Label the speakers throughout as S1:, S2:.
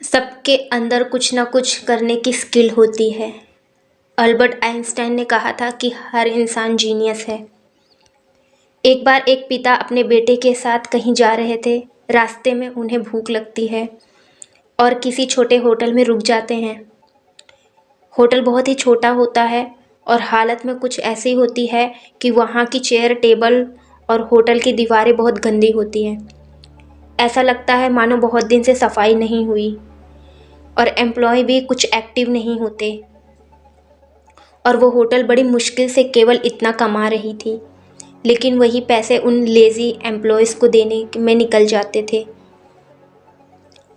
S1: सबके अंदर कुछ ना कुछ करने की स्किल होती है। अल्बर्ट आइंस्टाइन ने कहा था कि हर इंसान जीनियस है। एक बार एक पिता अपने बेटे के साथ कहीं जा रहे थे। रास्ते में उन्हें भूख लगती है और किसी छोटे होटल में रुक जाते हैं। होटल बहुत ही छोटा होता है और हालत में कुछ ऐसी होती है कि वहाँ की चेयर, टेबल और होटल की दीवारें बहुत गंदी होती हैं। ऐसा लगता है मानो बहुत दिन से सफाई नहीं हुई और एम्प्लॉय भी कुछ एक्टिव नहीं होते। और वो होटल बड़ी मुश्किल से केवल इतना कमा रही थी, लेकिन वही पैसे उन लेज़ी एम्प्लॉयज़ को देने में निकल जाते थे।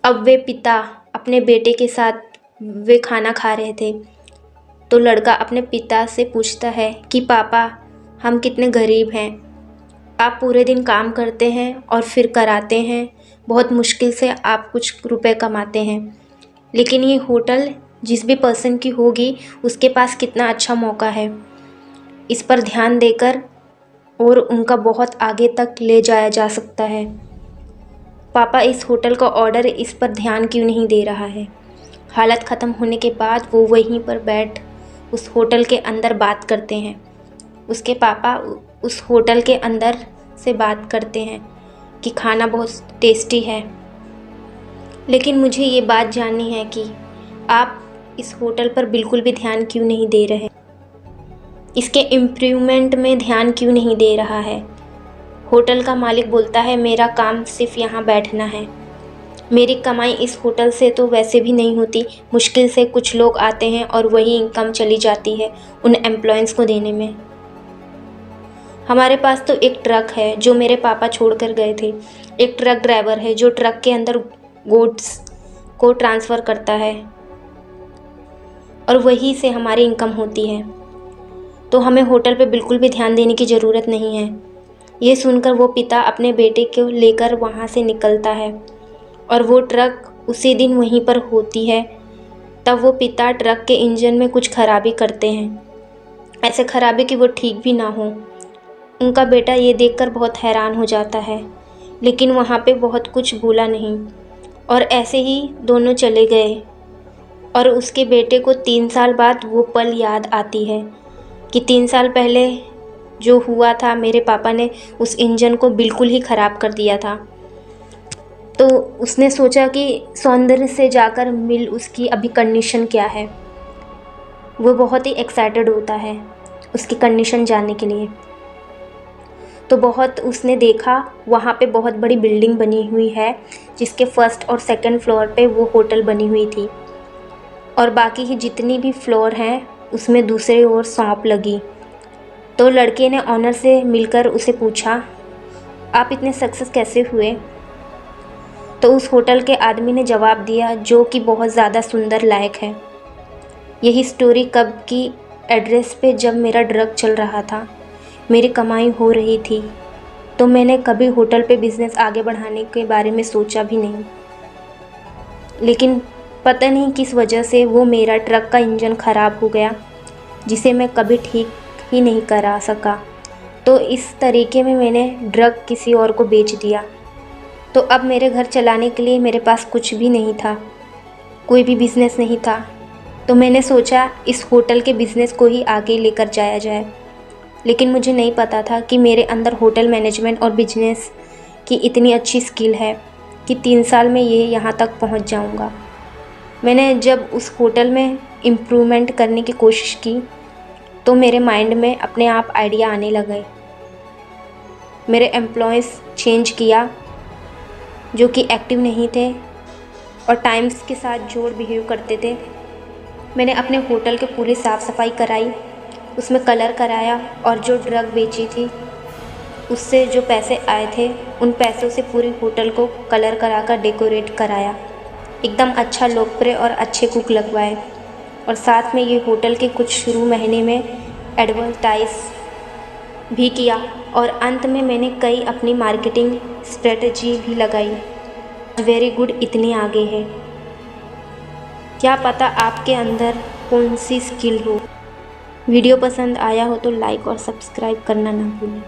S1: अब वे पिता अपने बेटे के साथ वे खाना खा रहे थे, तो लड़का अपने पिता से पूछता है कि पापा, हम कितने गरीब हैं। आप पूरे दिन काम करते हैं और फिर कराते हैं, बहुत मुश्किल से आप कुछ रुपए कमाते हैं, लेकिन ये होटल जिस भी पर्सन की होगी उसके पास कितना अच्छा मौका है। इस पर ध्यान देकर और उनका बहुत आगे तक ले जाया जा सकता है। पापा, इस होटल का ऑर्डर इस पर ध्यान क्यों नहीं दे रहा है। हालत ख़त्म होने के बाद वो वहीं पर बैठ उस होटल के अंदर बात करते हैं। उसके पापा उस होटल के अंदर से बात करते हैं कि खाना बहुत टेस्टी है, लेकिन मुझे ये बात जाननी है कि आप इस होटल पर बिल्कुल भी ध्यान क्यों नहीं दे रहे, इसके इम्प्रूवमेंट में ध्यान क्यों नहीं दे रहा है। होटल का मालिक बोलता है, मेरा काम सिर्फ यहाँ बैठना है, मेरी कमाई इस होटल से तो वैसे भी नहीं होती। मुश्किल से कुछ लोग आते हैं और वही इनकम चली जाती है उन एम्प्लॉयज़ को देने में। हमारे पास तो एक ट्रक है जो मेरे पापा छोड़ कर गए थे। एक ट्रक ड्राइवर है जो ट्रक के अंदर गुड्स को ट्रांसफ़र करता है और वहीं से हमारी इनकम होती है, तो हमें होटल पे बिल्कुल भी ध्यान देने की ज़रूरत नहीं है। ये सुनकर वो पिता अपने बेटे को लेकर वहाँ से निकलता है और वो ट्रक उसी दिन वहीं पर होती है। तब वो पिता ट्रक के इंजन में कुछ खराबी करते हैं, ऐसे खराबी कि वो ठीक भी ना हो। उनका बेटा ये देखकर बहुत हैरान हो जाता है, लेकिन वहाँ पे बहुत कुछ बोला नहीं और ऐसे ही दोनों चले गए। और उसके बेटे को 3 साल बाद वो पल याद आती है कि 3 साल पहले जो हुआ था, मेरे पापा ने उस इंजन को बिल्कुल ही ख़राब कर दिया था। तो उसने सोचा कि सौंदर्य से जाकर मिल उसकी अभी कंडीशन क्या है। वो बहुत ही एक्साइटेड होता है उसकी कंडीशन जानने के लिए। तो बहुत उसने देखा, वहाँ पे बहुत बड़ी बिल्डिंग बनी हुई है जिसके फर्स्ट और सेकंड फ्लोर पे वो होटल बनी हुई थी और बाकी की जितनी भी फ्लोर हैं उसमें दूसरी ओर शॉप लगी। तो लड़के ने ऑनर से मिलकर उसे पूछा, आप इतने सक्सेस कैसे हुए। तो उस होटल के आदमी ने जवाब दिया, जो कि बहुत ज़्यादा सुंदर लायक है। यही स्टोरी कब की एड्रेस पे जब मेरा ड्रग चल रहा था, मेरी कमाई हो रही थी, तो मैंने कभी होटल पे बिज़नेस आगे बढ़ाने के बारे में सोचा भी नहीं। लेकिन पता नहीं किस वजह से वो मेरा ट्रक का इंजन ख़राब हो गया, जिसे मैं कभी ठीक ही नहीं करा सका। तो इस तरीके में मैंने ड्रग किसी और को बेच दिया। तो अब मेरे घर चलाने के लिए मेरे पास कुछ भी नहीं था, कोई भी बिज़नेस नहीं था। तो मैंने सोचा इस होटल के बिज़नेस को ही आगे लेकर जाया जाए, लेकिन मुझे नहीं पता था कि मेरे अंदर होटल मैनेजमेंट और बिजनेस की इतनी अच्छी स्किल है कि 3 साल में ये यहाँ तक पहुँच जाऊँगा। मैंने जब उस होटल में इम्प्रूवमेंट करने की कोशिश की तो मेरे माइंड में अपने आप आइडिया आने लगे। मेरे एम्प्लॉयज़ चेंज किया जो कि एक्टिव नहीं थे और टाइम्स के साथ जोड़ बिहेव करते थे। मैंने अपने होटल के पूरी साफ़ सफाई कराई, उसमें कलर कराया और जो ड्रग बेची थी उससे जो पैसे आए थे उन पैसों से पूरी होटल को कलर कराकर डेकोरेट कराया, एकदम अच्छा लोकप्रिय और अच्छे कुक लगवाए। और साथ में ये होटल के कुछ शुरू महीने में एडवर्टाइज भी किया और अंत में मैंने कई अपनी मार्केटिंग स्ट्रेटजी भी लगाई। वेरी गुड इतनी आगे है, क्या पता आपके अंदर कौन सी स्किल हो। वीडियो पसंद आया हो तो लाइक और सब्सक्राइब करना ना भूलें।